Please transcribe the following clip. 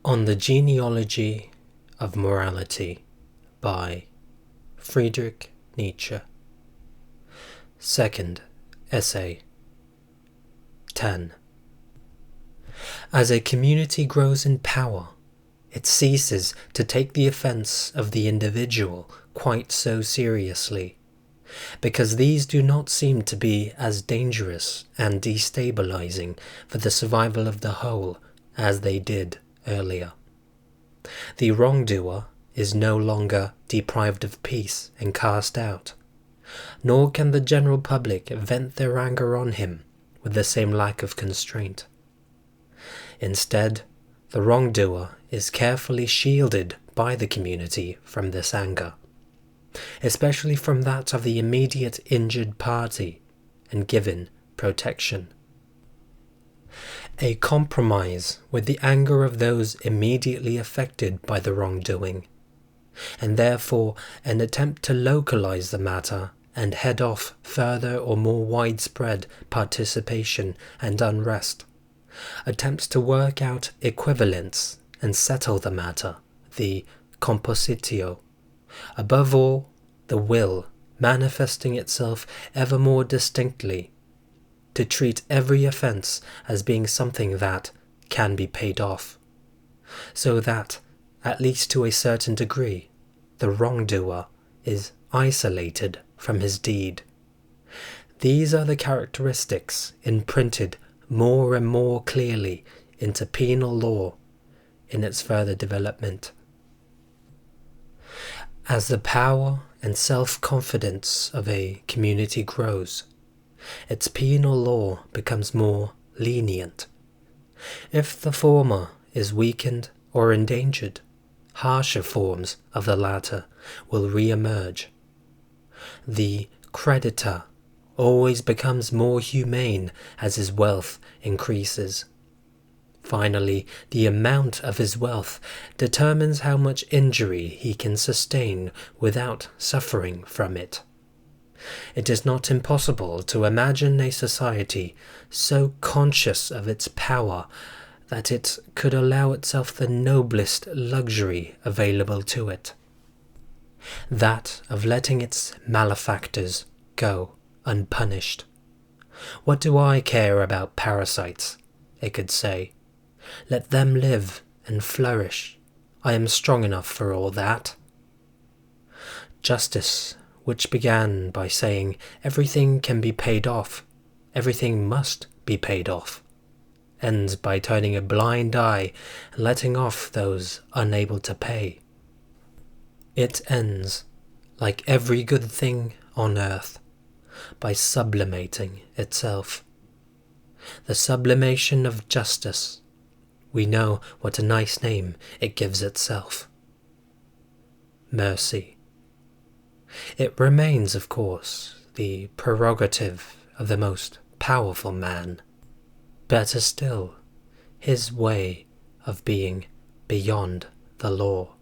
On the Genealogy of Morality by Friedrich Nietzsche. Second Essay 10. As a community grows in power, it ceases to take the offense of the individual quite so seriously, because these do not seem to be as dangerous and destabilizing for the survival of the whole as they did earlier. The wrongdoer is no longer deprived of peace and cast out, nor can the general public vent their anger on him with the same lack of constraint. Instead, the wrongdoer is carefully shielded by the community from this anger, especially from that of the immediate injured party, and given protection. A compromise with the anger of those immediately affected by the wrongdoing, and therefore an attempt to localize the matter and head off further or more widespread participation and unrest, attempts to work out equivalence and settle the matter, the compositio, above all, the will manifesting itself ever more distinctly, to treat every offence as being something that can be paid off, so that, at least to a certain degree, the wrongdoer is isolated from his deed. These are the characteristics imprinted more and more clearly into penal law in its further development. As the power and self-confidence of a community grows, its penal law becomes more lenient. If the former is weakened or endangered, harsher forms of the latter will re-emerge. The creditor always becomes more humane as his wealth increases. Finally, the amount of his wealth determines how much injury he can sustain without suffering from it. It is not impossible to imagine a society so conscious of its power that it could allow itself the noblest luxury available to it, that of letting its malefactors go unpunished. "What do I care about parasites?" it could say. "Let them live and flourish. I am strong enough for all that." Justice, which began by saying everything can be paid off, everything must be paid off, ends by turning a blind eye and letting off those unable to pay. It ends, like every good thing on earth, by sublimating itself. The sublimation of justice, we know what a nice name it gives itself. Mercy. It remains, of course, the prerogative of the most powerful man. Better still, his way of being beyond the law.